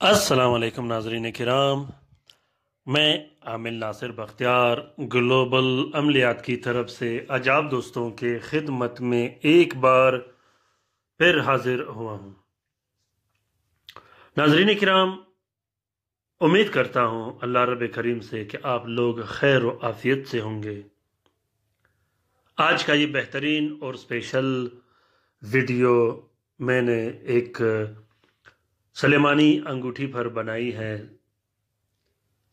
अस्सलाम वालेकुम नाज़रीन किराम। मैं आमिल नासिर बख्तियार ग्लोबल अमलियात की तरफ से आज आप दोस्तों के खिदमत में एक बार फिर हाजिर हुआ हूँ। नाज़रीन किराम, उम्मीद करता हूँ अल्लाह रब करीम से कि आप लोग खैर व आफियत से होंगे। आज का ये बेहतरीन और स्पेशल वीडियो मैंने एक सुलेमानी अंगूठी पर बनाई है।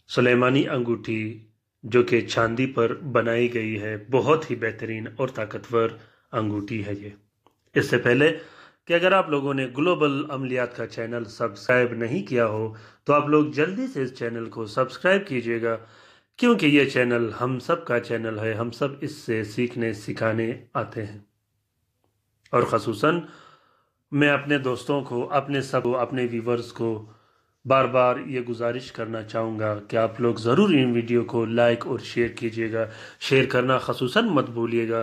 सुलेमानी अंगूठी जो कि चांदी पर बनाई गई है, बहुत ही बेहतरीन और ताकतवर अंगूठी है ये। इससे पहले कि अगर आप लोगों ने ग्लोबल अमलियात का चैनल सब्सक्राइब नहीं किया हो तो आप लोग जल्दी से इस चैनल को सब्सक्राइब कीजिएगा, क्योंकि ये चैनल हम सब का चैनल है। हम सब इससे सीखने सिखाने आते हैं। और ख़ुसूसन मैं अपने दोस्तों को, अपने व्यूवर्स को बार बार ये गुजारिश करना चाहूँगा कि आप लोग ज़रूर इन वीडियो को लाइक और शेयर कीजिएगा। शेयर करना ख़ुसूसन मत भूलिएगा।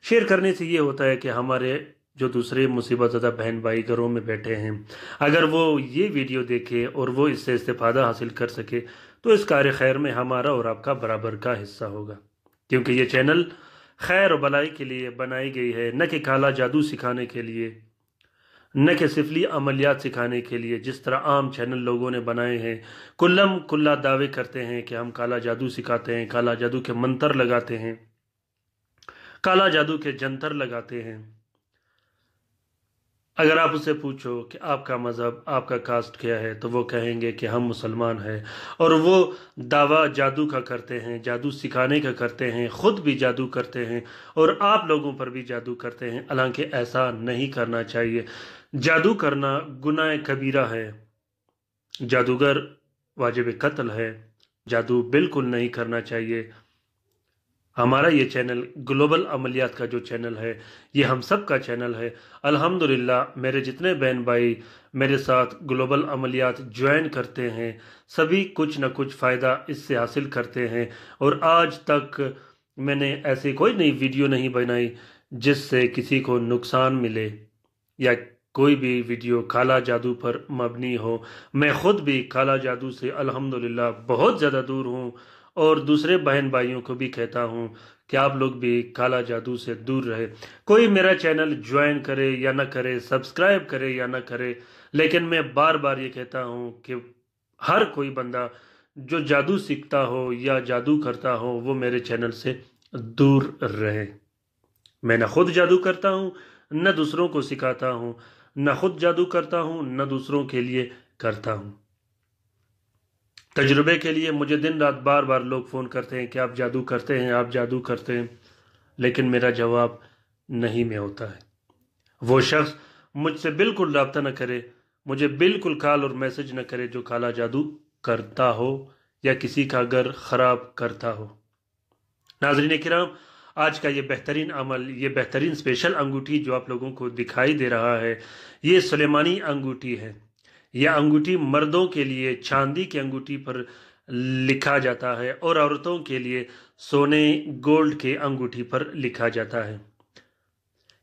शेयर करने से ये होता है कि हमारे जो दूसरे मुसीबत ज़दा बहन भाई घरों में बैठे हैं, अगर वो ये वीडियो देखे और वो इससे इस्तेफादा हासिल कर सके तो इस कार्य खैर में हमारा और आपका बराबर का हिस्सा होगा। क्योंकि ये चैनल खैर और भलाई के लिए बनाई गई है, न कि काला जादू सिखाने के लिए, न कि सिफली अमलियात सिखाने के लिए जिस तरह आम चैनल लोगों ने बनाए हैं। कुल्लम कुल्ला दावे करते हैं कि हम काला जादू सिखाते हैं, काला जादू के मंत्र लगाते हैं, काला जादू के जंतर लगाते हैं। अगर आप उससे पूछो कि आपका मज़हब, आपका कास्ट क्या है, तो वो कहेंगे कि हम मुसलमान हैं। और वो दावा जादू का करते हैं, जादू सिखाने का करते हैं, ख़ुद भी जादू करते हैं और आप लोगों पर भी जादू करते हैं। हालांकि ऐसा नहीं करना चाहिए। जादू करना गुनाह कबीरा है। जादूगर वाजिब कत्ल है। जादू बिल्कुल नहीं करना चाहिए। हमारा ये चैनल ग्लोबल अमलियात का जो चैनल है, ये हम सब का चैनल है। अल्हम्दुलिल्लाह मेरे जितने बहन भाई मेरे साथ ग्लोबल अमलियात ज्वाइन करते हैं, सभी कुछ न कुछ फ़ायदा इससे हासिल करते हैं। और आज तक मैंने ऐसी कोई नई वीडियो नहीं बनाई जिससे किसी को नुकसान मिले या कोई भी वीडियो काला जादू पर मबनी हो। मैं ख़ुद भी काला जादू से अल्हम्दुलिल्लाह बहुत ज़्यादा दूर हूँ और दूसरे बहन भाइयों को भी कहता हूँ कि आप लोग भी काला जादू से दूर रहे। कोई मेरा चैनल ज्वाइन करे या ना करे, सब्सक्राइब करे या ना करे, लेकिन मैं बार बार ये कहता हूँ कि हर कोई बंदा जो जादू सीखता हो या जादू करता हो वो मेरे चैनल से दूर रहे। मैं न खुद जादू करता हूँ, न दूसरों को सिखाता हूँ, न खुद जादू करता हूँ, न दूसरों के लिए करता हूँ। तजुर्बे के लिए मुझे दिन रात बार बार लोग फ़ोन करते हैं कि आप जादू करते हैं, आप जादू करते हैं, लेकिन मेरा जवाब नहीं में होता है। वो शख्स मुझसे बिल्कुल रब्ता न करे, मुझे बिल्कुल कॉल और मैसेज न करे जो काला जादू करता हो या किसी का घर ख़राब करता हो। नाज़रीन किराम, आज का ये बेहतरीन अमल, ये बेहतरीन स्पेशल अंगूठी जो आप लोगों को दिखाई दे रहा है, ये सुलेमानी अंगूठी है। यह अंगूठी मर्दों के लिए चांदी की अंगूठी पर लिखा जाता है और औरतों के लिए सोने गोल्ड के अंगूठी पर लिखा जाता है।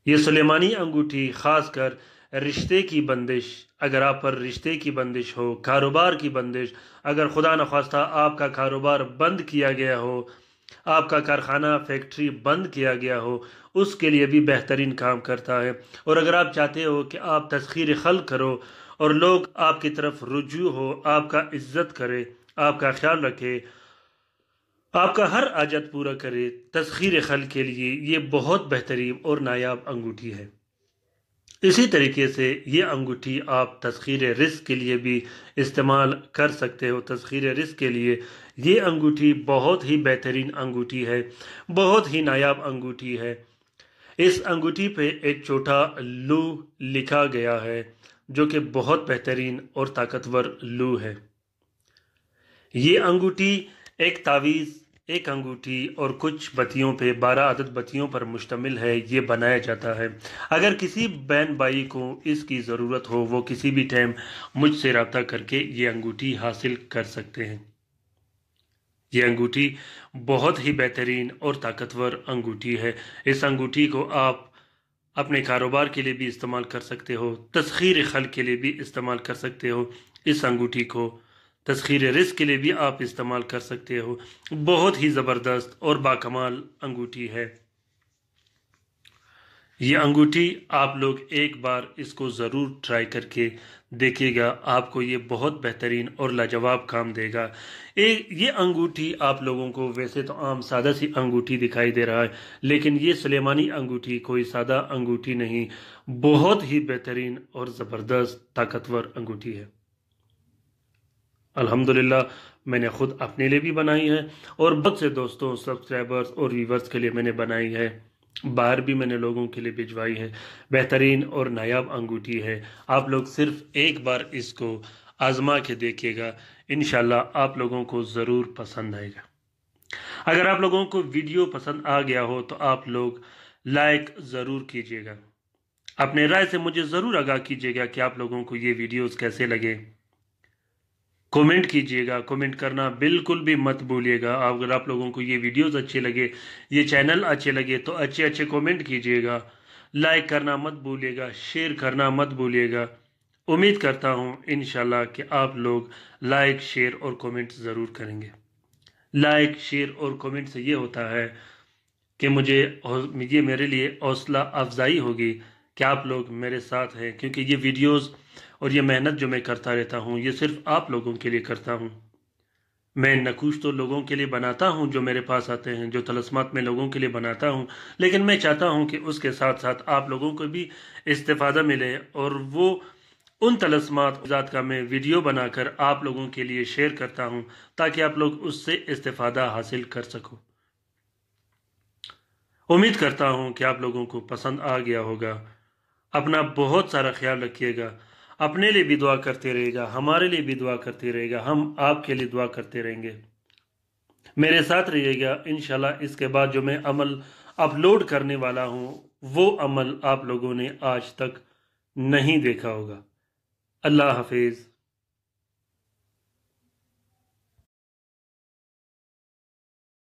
ये सुलेमानी अंगूठी खासकर रिश्ते की बंदिश, अगर आप पर रिश्ते की बंदिश हो, कारोबार की बंदिश, अगर खुदा न खास्ता आपका कारोबार बंद किया गया हो, आपका कारखाना फैक्ट्री बंद किया गया हो, उसके लिए भी बेहतरीन काम करता है। और अगर आप चाहते हो कि आप तस्खीर खल करो और लोग आपकी तरफ रुजू हो, आपका इज्जत करे, आपका ख्याल रखे, आपका हर आजत पूरा करे, तस्खीर खल के लिए ये बहुत बेहतरीन और नायाब अंगूठी है। इसी तरीके से ये अंगूठी आप तस्खीर रिस्क के लिए भी इस्तेमाल कर सकते हो। तस्खीर रिस्क के लिए ये अंगूठी बहुत ही बेहतरीन अंगूठी है, बहुत ही नायाब अंगूठी है। इस अंगूठी पे एक छोटा लू लिखा गया है जो कि बहुत बेहतरीन और ताकतवर लू है। ये अंगूठी एक तावीज़, एक अंगूठी और कुछ बत्तियों पे, 12 अदद बत्तियों पर मुश्तमिल है। ये बनाया जाता है। अगर किसी बहन भाई को इसकी ज़रूरत हो, वो किसी भी टाइम मुझसे रब्ता करके ये अंगूठी हासिल कर सकते हैं। ये अंगूठी बहुत ही बेहतरीन और ताकतवर अंगूठी है। इस अंगूठी को आप اپنے کاروبار کے لیے بھی استعمال کر سکتے ہو، تسخیر خلق کے لیے بھی استعمال کر سکتے ہو اس انگوٹھی کو، تسخیر رزق کے لیے بھی آپ استعمال کر سکتے ہو۔ بہت ہی زبردست اور باکمال انگوٹھی ہے یہ انگوٹھی۔ آپ لوگ ایک بار اس کو ضرور ٹرائی کر کے دیکھیے گا، آپ کو یہ بہت بہترین اور لاجواب کام دے گا۔ یہ انگوٹھی آپ لوگوں کو ویسے تو عام سادہ سی انگوٹھی دکھائی دے رہا ہے، لیکن یہ سلیمانی انگوٹھی کوئی سادہ انگوٹھی نہیں، بہت ہی بہترین اور زبردست طاقتور انگوٹھی ہے۔ الحمدللہ میں نے خود اپنے لیے بھی بنائی ہے اور بہت سے دوستوں، سبسکرائبرز اور ویورز کے لیے میں نے بنائی ہے، باہر بھی میں نے لوگوں کے لیے بھجوائی ہے۔ بہترین اور نایاب انگوٹھی ہے، آپ لوگ صرف ایک بار اس کو آزما کے دیکھیے گا، انشاءاللہ آپ لوگوں کو ضرور پسند آئے گا۔ اگر آپ لوگوں کو ویڈیو پسند آ گیا ہو تو آپ لوگ لائک ضرور کیجیے گا، اپنے رائے سے مجھے ضرور آگاہ کیجیے گا کہ آپ لوگوں کو یہ ویڈیوز کیسے لگے۔ کومنٹ کیجئے گا، کومنٹ کرنا بالکل بھی مت بھولیے گا۔ اگر آپ لوگوں کو یہ ویڈیوز اچھے لگے، یہ چینل اچھے لگے تو اچھے کومنٹ کیجئے گا، لائک کرنا مت بھولیے گا، شیئر کرنا مت بھولیے گا۔ امید کرتا ہوں انشاءاللہ کہ آپ لوگ لائک، شیئر اور کومنٹ ضرور کریں گے۔ لائک، شیئر اور کومنٹ سے یہ ہوتا ہے کہ یہ میرے لیے حوصلہ افزائی ہوگی کہ آپ لوگ میرے ساتھ ہیں، کیونکہ یہ ویڈیوز اور یہ محنت جو میں کرتا رہتا ہوں یہ صرف آپ لوگوں کے لیے کرتا ہوں۔ میں نقوش تو لوگوں کے لیے بناتا ہوں جو میرے پاس آتے ہیں، جو طلسمات میں لوگوں کے لیے بناتا ہوں، لیکن میں چاہتا ہوں کہ اس کے ساتھ ساتھ آپ لوگوں کو بھی استفادہ ملے، اور وہ ان طلسمات ذات کا میں ویڈیو بنا کر آپ لوگوں کے لیے شیئر کرتا ہوں تاکہ آپ لوگ اس سے استفادہ حاصل کر سکو۔ امید کرتا ہوں کہ آپ لوگوں کو پسند آ گیا ہوگا۔ اپنا بہت سارا خیال رکھیے گا، اپنے لیے بھی دعا کرتے رہے گا، ہمارے لیے بھی دعا کرتے رہے گا، ہم آپ کے لیے دعا کرتے رہیں گے۔ میرے ساتھ رہیے گا، انشاءاللہ اس کے بعد جو میں عمل اپلوڈ کرنے والا ہوں وہ عمل آپ لوگوں نے آج تک نہیں دیکھا ہوگا۔ اللہ حافظ۔